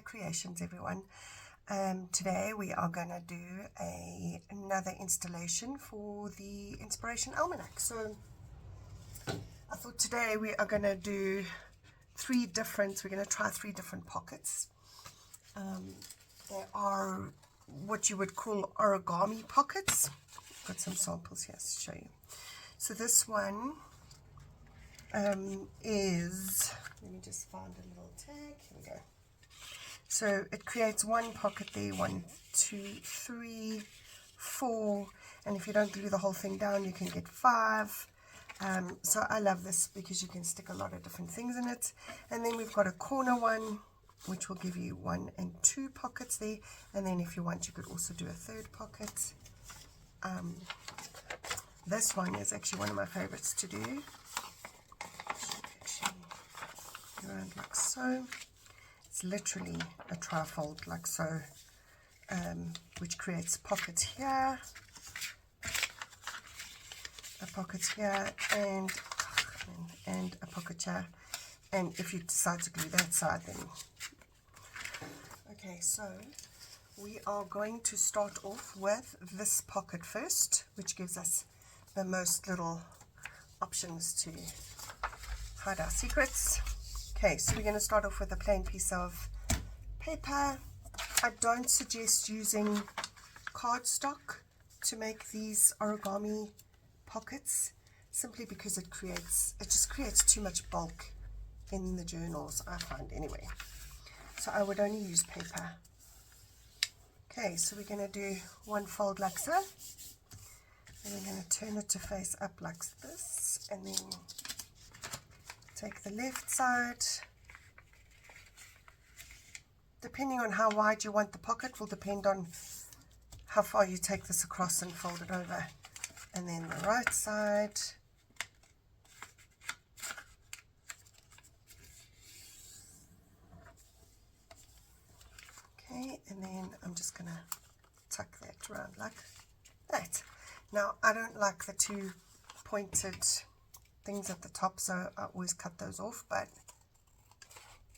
creations, everyone. Today we are going to do another installation for the Inspiration Almanac. So I thought today we are going to do we're going to try three different pockets. They are what you would call origami pockets. Got some samples here to show you. So this one is, let me just find a little tag. Here we go. So it creates one pocket there, 1, 2, 3, 4, and if you don't glue the whole thing down, you can get 5. So I love this because you can stick a lot of different things in it. And then we've got a corner one, which will give you 1 and 2 pockets there. And then if you want, you could also do a third pocket. This one is actually one of my favorites to do. Around like so. It's literally a trifold like so, which creates pockets here, a pocket here, and a pocket here. And if you decide to glue that side, then okay. So we are going to start off with this pocket first, which gives us the most little options to hide our secrets. Okay, so we're going to start off with a plain piece of paper. I don't suggest using cardstock to make these origami pockets, simply because it just creates too much bulk in the journals, I find anyway. So I would only use paper. Okay, so we're going to do one fold like so. And we're going to turn it to face up like this, and then take the left side. Depending on how wide you want the pocket will depend on how far you take this across and fold it over. And then the right side. Okay, and then I'm just going to tuck that around like that. Now, I don't like the two pointed things at the top, so I always cut those off, but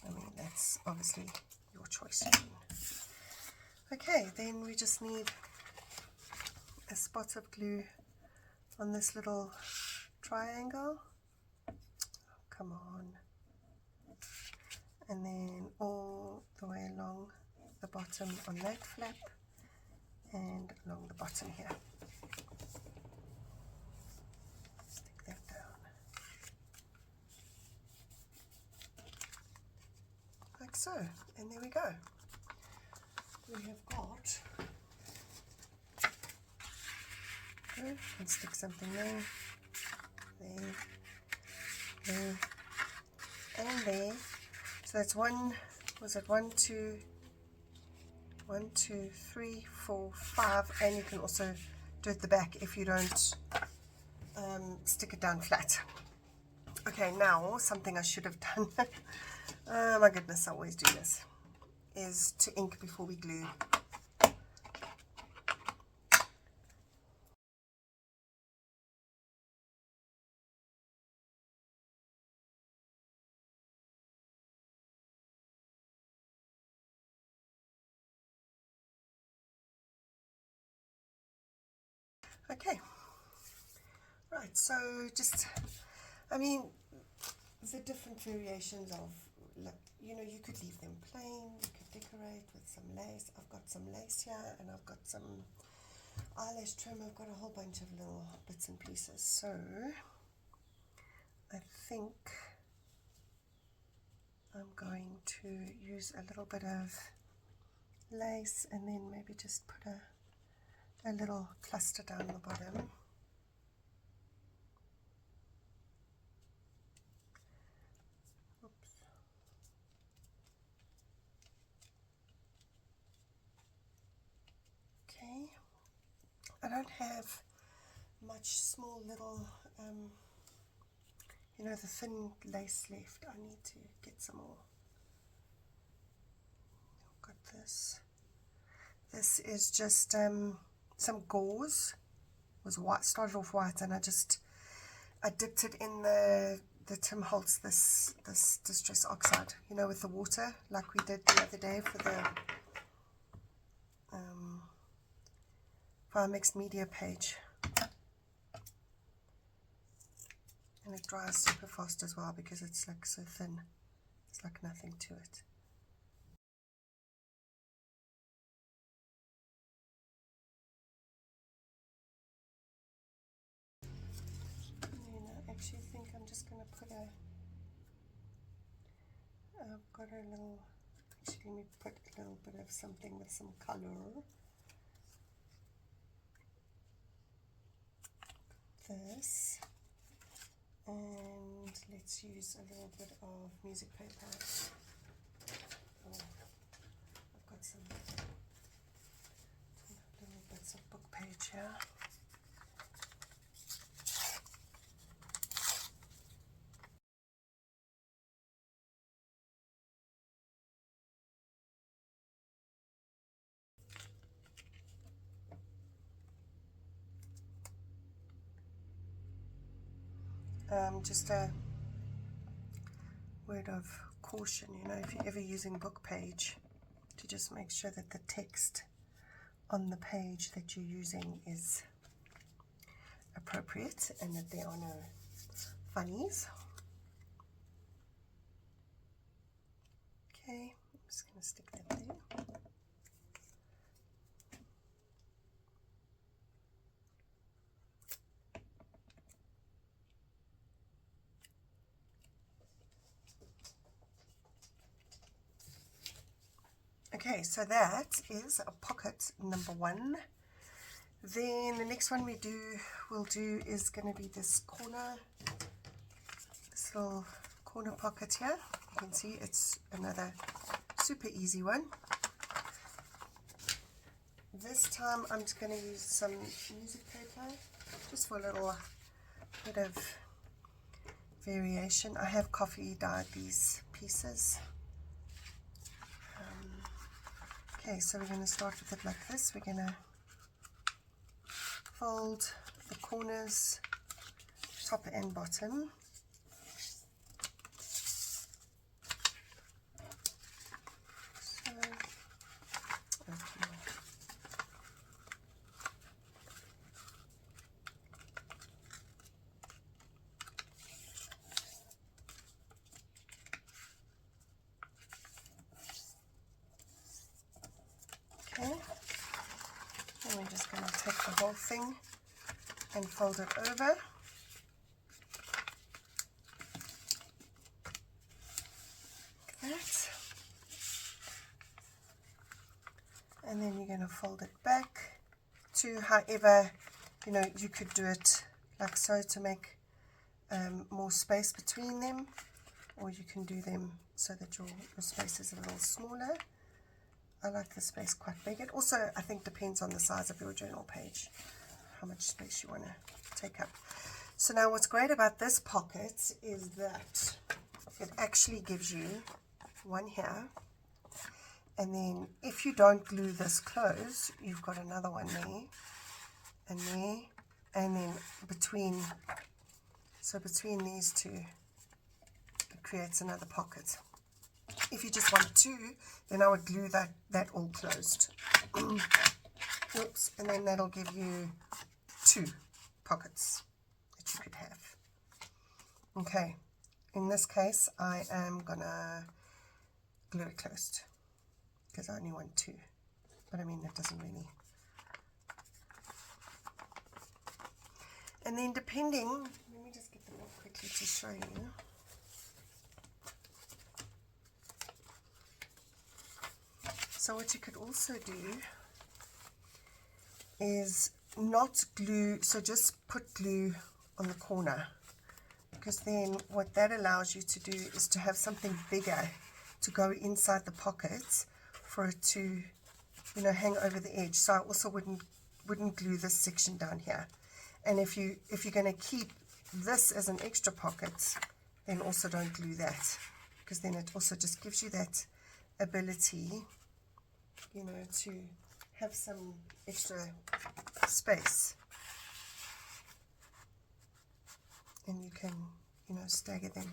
I mean, that's obviously your choice. Okay, then we just need a spot of glue on this little triangle. Oh, come on. And then all the way along the bottom on that flap and along the bottom here. Stick that down. Like so, and there we go. We have got, and stick something there, and there. So that's 1, was it 1, 2, 3, 4, 5, and you can also do it at the back if you don't stick it down flat. Okay, now something I should have done, oh my goodness, I always do this, is to ink before we glue. Okay, right, so just, I mean, the different variations of, you know, you could leave them plain, you could decorate with some lace. I've got some lace here, and I've got some eyelash trim. I've got a whole bunch of little bits and pieces. So I think I'm going to use a little bit of lace, and then maybe just put a little cluster down the bottom. I don't have much small little, you know, the thin lace left. I need to get some more. I've got this. This is just some gauze. It was white, started off white, and I dipped it in the the Tim Holtz, this distress oxide, you know, with the water, like we did the other day for our mixed media page. And it dries super fast as well because it's like so thin. It's like nothing to it. I actually think I'm just going to put I've got a little, actually let me put a little bit of something with some color. This. And let's use a little bit of music paper. Oh, I've got some little bits of book page here. Just a word of caution, you know, if you're ever using book page, to just make sure that the text on the page that you're using is appropriate and that there are no funnies. Okay, I'm just going to stick that there. Okay, so that is a pocket number one. Then the next one we'll do is going to be this little corner pocket here. You can see it's another super easy one. This time I'm just going to use some music paper just for a little bit of variation. I have coffee dyed these pieces. Okay, so we're going to start with it like this. We're going to fold the corners, top and bottom. So, okay, and we're just going to take the whole thing and fold it over. Like that. And then you're going to fold it back to however, you know, you could do it like so to make more space between them, or you can do them so that your space is a little smaller. I like the space quite big. It also, I think, depends on the size of your journal page, how much space you want to take up. So now what's great about this pocket is that it actually gives you one here, and then if you don't glue this close, you've got another one there, and there, and then between these two, it creates another pocket. If you just want two, then I would glue that all closed. Oops, and then that'll give you two pockets that you could have. Okay, in this case, I am gonna glue it closed because I only want two, but I mean, that doesn't really. And then depending, let me just get them up quickly to show you. So what you could also do is not glue, so just put glue on the corner, because then what that allows you to do is to have something bigger to go inside the pockets for it to, you know, hang over the edge. So I also wouldn't glue this section down here. And if you're going to keep this as an extra pocket, then also don't glue that, because then it also just gives you that ability, you know, to have some extra space, and you can, you know, stagger them.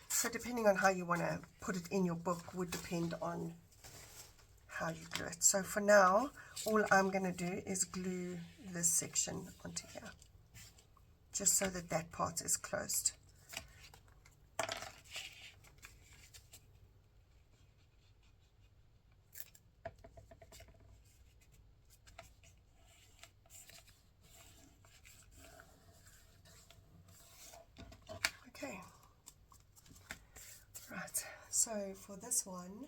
So depending on how you want to put it in your book would depend on how you glue it. So for now, all I'm going to do is glue this section onto here, just so that that part is closed. Okay, right, so for this one,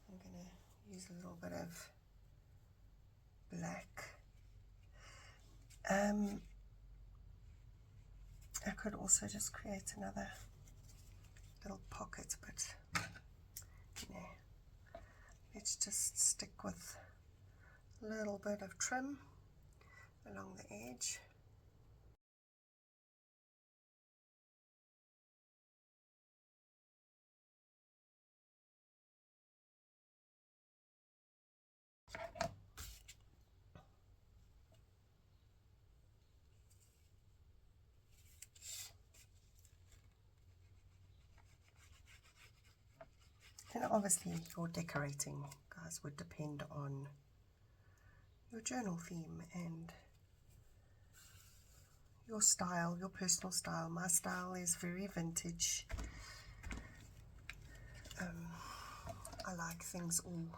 I'm going to use a little bit of black. I could also just create another little pocket, but you know, let's just stick with a little bit of trim along the edge. And obviously your decorating, guys, would depend on your journal theme and your style, your personal style. My style is very vintage. I like things all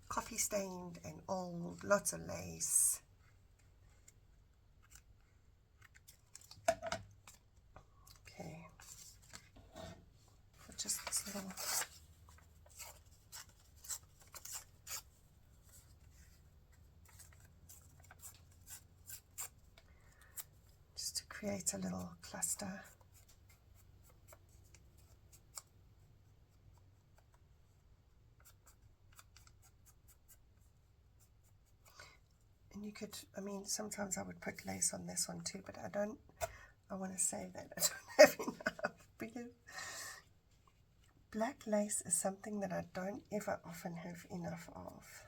coffee stained and old, lots of lace. Okay, for just this little create a little cluster. And you could, I mean, sometimes I would put lace on this one too, but I want to say that I don't have enough, because black lace is something that I don't ever often have enough of.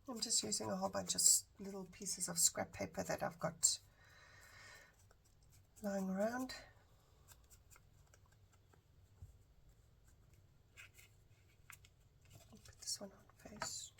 I'm just using a whole bunch of little pieces of scrap paper that I've got lying around. I'll put this one on first.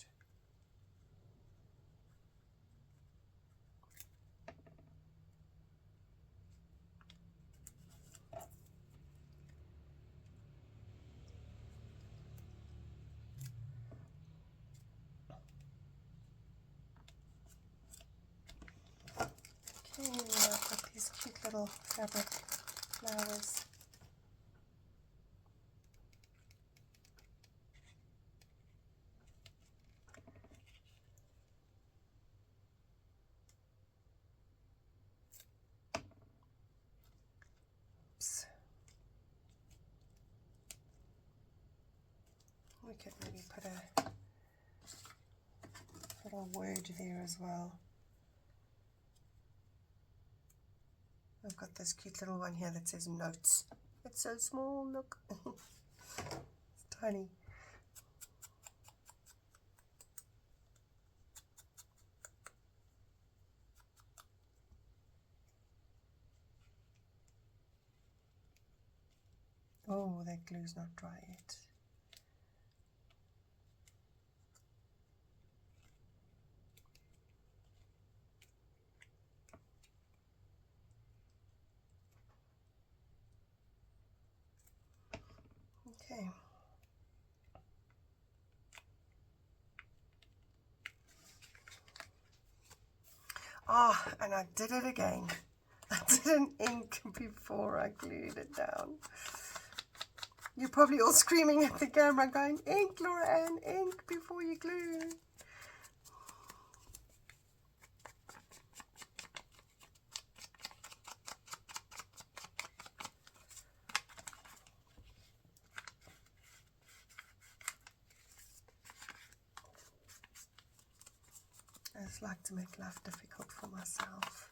Okay, I've got these cute little fabric flowers. Oops. We could maybe put a little word there as well. I've got this cute little one here that says notes. It's so small, look. It's tiny. Oh, that glue's not dry yet. Okay. Ah, and I did it again. I didn't ink before I glued it down. You're probably all screaming at the camera going, ink, Laura Ann, ink before you glue. just like to make life difficult for myself.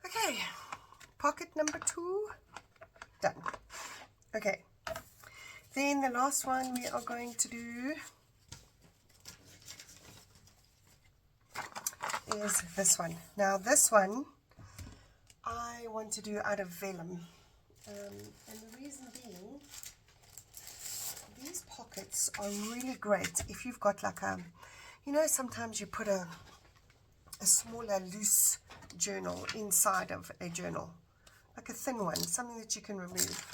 Okay, pocket number 2 done. Okay, then the last one we are going to do is this one. Now this one I want to do out of vellum, and the reason being, these pockets are really great if you've got like a, you know, sometimes you put a smaller loose journal inside of a journal, like a thin one, something that you can remove.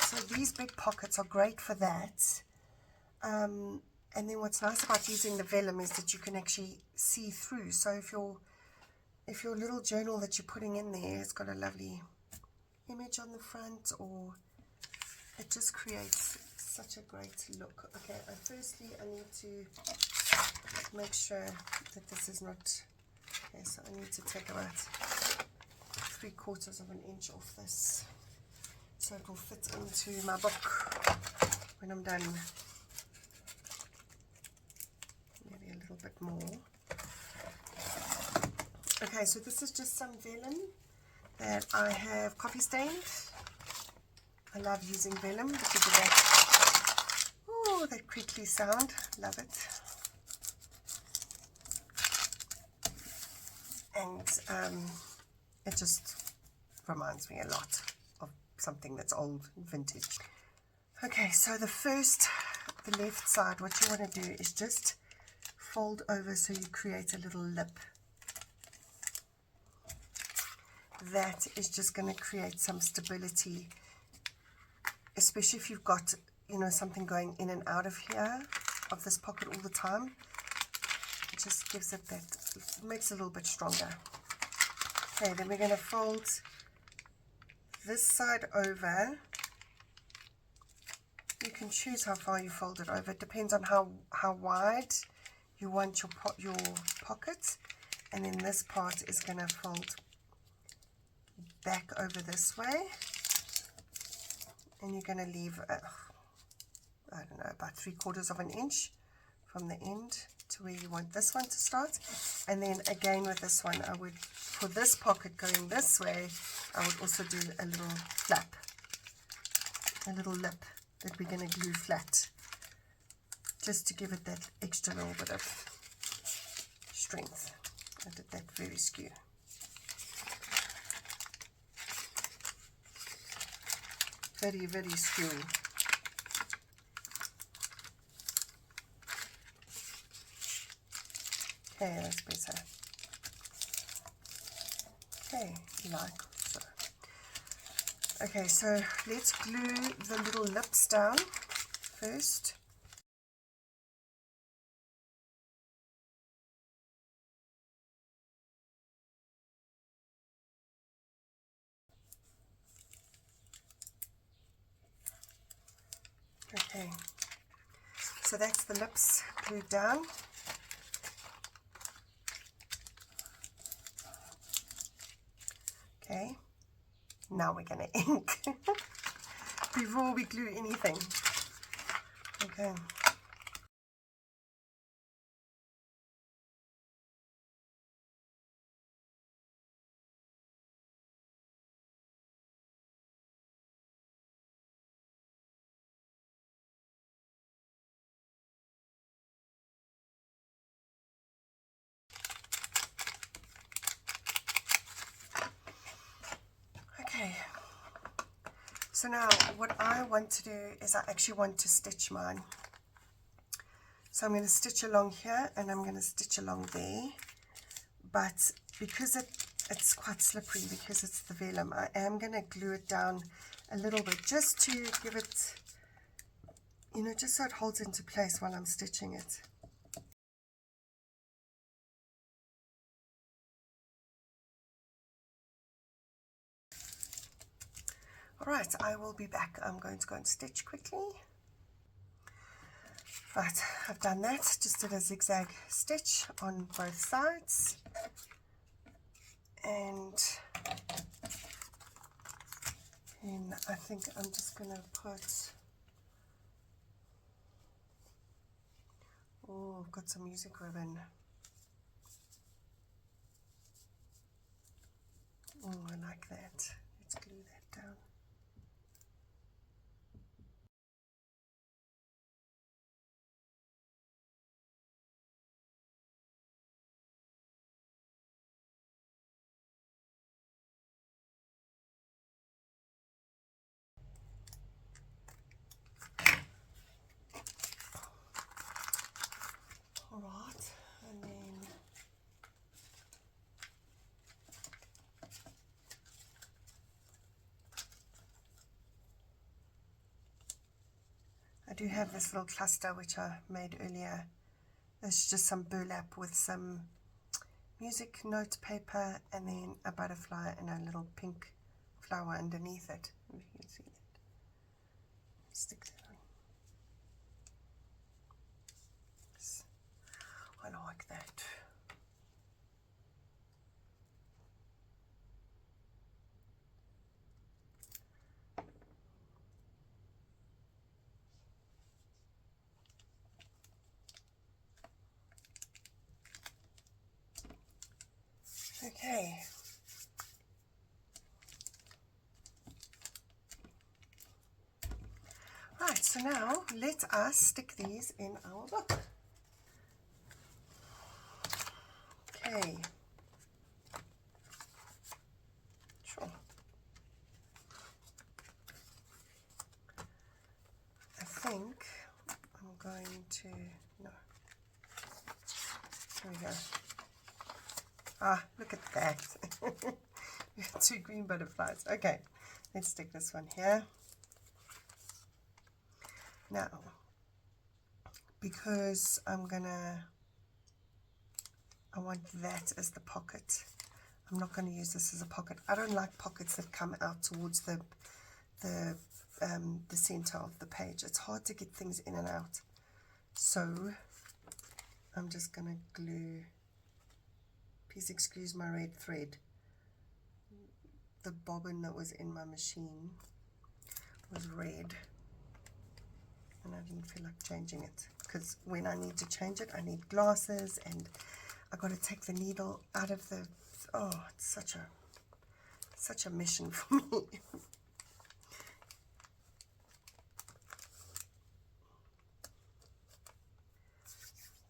So these big pockets are great for that. And then what's nice about using the vellum is that you can actually see through. So if your little journal that you're putting in there has got a lovely image on the front, or it just creates such a great look. Okay, firstly I need to make sure that this is not, okay, so I need to take about 3/4 of an inch off this, so it will fit into my book when I'm done. Maybe a little bit more. Okay, so this is just some vellum that I have coffee stained. I love using vellum because of that, oh, that crinkly sound, love it. And it just reminds me a lot of something that's old, vintage. Okay, so the left side, what you want to do is just fold over so you create a little lip. That is just going to create some stability, especially if you've got, you know, something going in and out of here, of this pocket all the time. It just gives it that, makes it a little bit stronger. Okay, then we're going to fold this side over. You can choose how far you fold it over. It depends on how wide you want your pocket. And then this part is going to fold back over this way. And you're going to leave, I don't know, about 3/4 of an inch from the end to where you want this one to start. And then again with this one, I would, for this pocket going this way, I would also do a little flap, a little lip that we're going to glue flat, just to give it that extra little bit of strength. I did that very skew. Very, very skew. Okay, that's better. Okay, like so. Okay, so let's glue the little lips down first. Okay, so that's the lips glued down. Okay, now we're going to ink before we glue anything. Okay. Okay, so now what I want to do is I actually want to stitch mine. So I'm going to stitch along here and I'm going to stitch along there, but because it's quite slippery because it's the vellum, I am going to glue it down a little bit just to give it, you know, just so it holds into place while I'm stitching it. Alright, I will be back. I'm going to go and stitch quickly. Right, I've done that. Just did a zigzag stitch on both sides. And then I think I'm just going to put, oh, I've got some music ribbon. like that. Let's glue that down. All right, and then I do have this little cluster which I made earlier. It's just some burlap with some music note paper and then a butterfly and a little pink flower underneath it. If you can see that. Stick that on. I like that. Okay. Right, so now let us stick these in our book. Okay. Sure. I think I'm going to, no. Here we go. Ah, look at that. We have 2 green butterflies. Okay, let's stick this one here. Now, because I want that as the pocket. I'm not going to use this as a pocket. I don't like pockets that come out towards the center of the page. It's hard to get things in and out. So I'm just going to glue. Please excuse my red thread. The bobbin that was in my machine was red. And I didn't feel like changing it. Because when I need to change it, I need glasses and I've got to take the needle out of the... Oh, it's such a mission for me.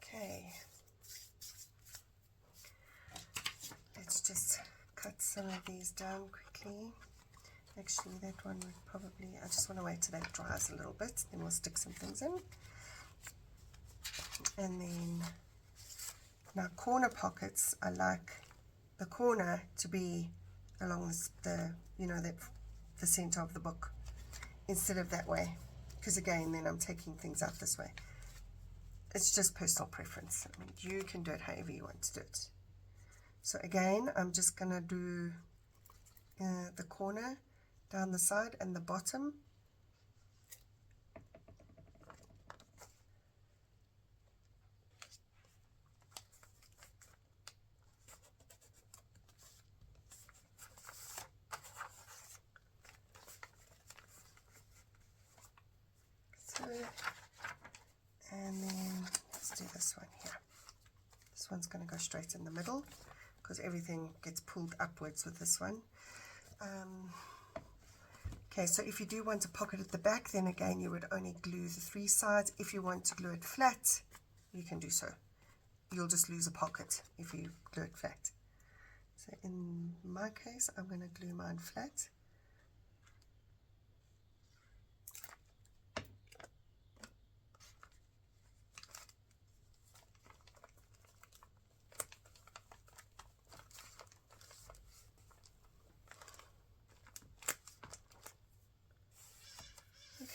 Okay. Let's just cut some of these down quickly. Actually, that one would probably... I just want to wait till that dries a little bit. Then we'll stick some things in. And then... Now, corner pockets, I like the corner to be along the the center of the book instead of that way, because again, then I'm taking things out this way. It's just personal preference. I mean, you can do it however you want to do it. So again, I'm just gonna do the corner down the side and the bottom. And then let's do this one here. This one's going to go straight in the middle because everything gets pulled upwards with this one. Okay, so if you do want a pocket at the back, then again you would only glue the 3 sides. If you want to glue it flat, you can do so. You'll just lose a pocket if you glue it flat. So in my case, I'm going to glue mine flat.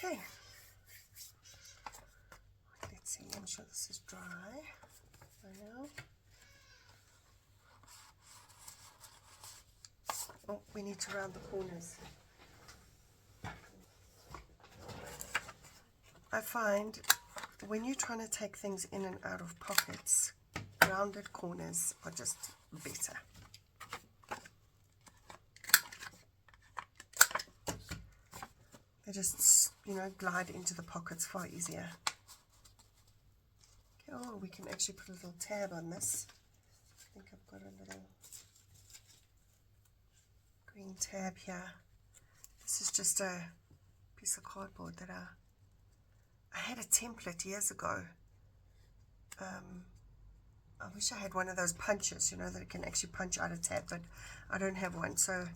Okay, let's see, I'm sure this is dry by now. Oh, we need to round the corners. I find when you're trying to take things in and out of pockets, rounded corners are just better. They just, glide into the pockets far easier. Okay, oh, we can actually put a little tab on this. I think I've got a little green tab here. This is just a piece of cardboard that I had a template years ago. I wish I had one of those punches, you know, that it can actually punch out a tab, but I don't have one, so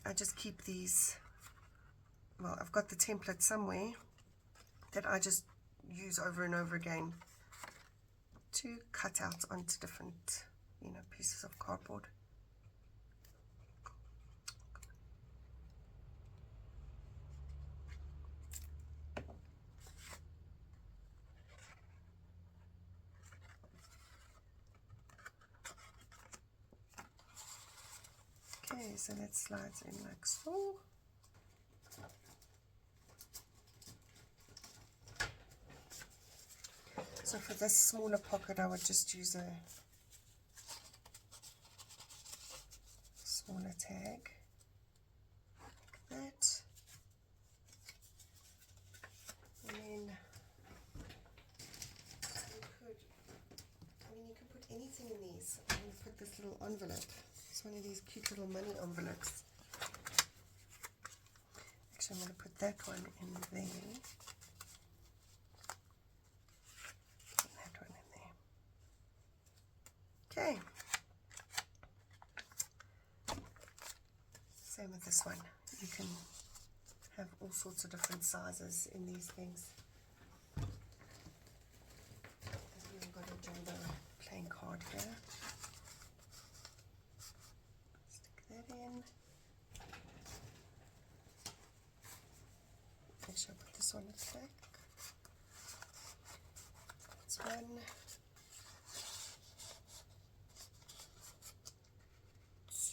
I just keep these. Well, I've got the template somewhere that I just use over and over again to cut out onto different, you know, pieces of cardboard. Okay, so that slides in like so. So for this smaller pocket, I would just use a smaller tag like that. And then you can put anything in these. I'm going to put this little envelope. It's one of these cute little money envelopes. Actually, I'm going to put that one in there. That one in there. Okay. Same with this one. You can have all sorts of different sizes in these things. I've even got a jumbo playing card here. Stick that in. Make sure I put this one at the back. That's one.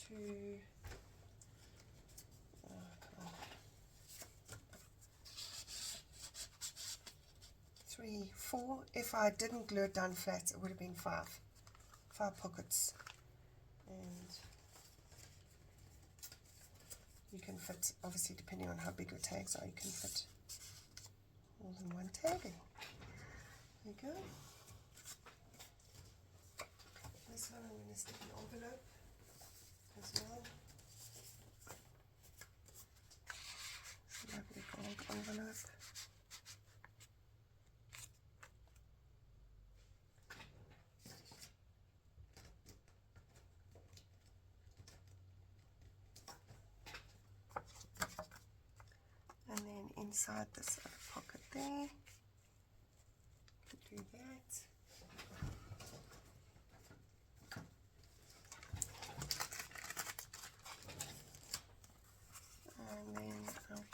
2. 3, 4. If I didn't glue it down flat, it would have been 5 pockets, and you can fit, obviously depending on how big your tags are, you can fit more than one tag in. There you go. This one I'm going to stick an envelope as well. Lovely gold envelope. And then inside this other pocket there, do that. And then I've got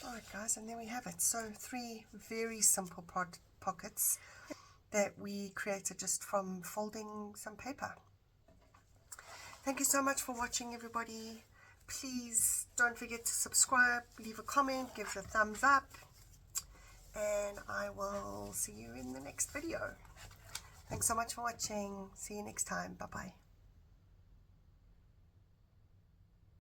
alright guys, and there we have it. So 3 very simple pockets that we created just from folding some paper. Thank you so much for watching, everybody. Please don't forget to subscribe, leave a comment, give it a thumbs up, and I will see you in the next video. Thanks so much for watching. See you next time. Bye bye.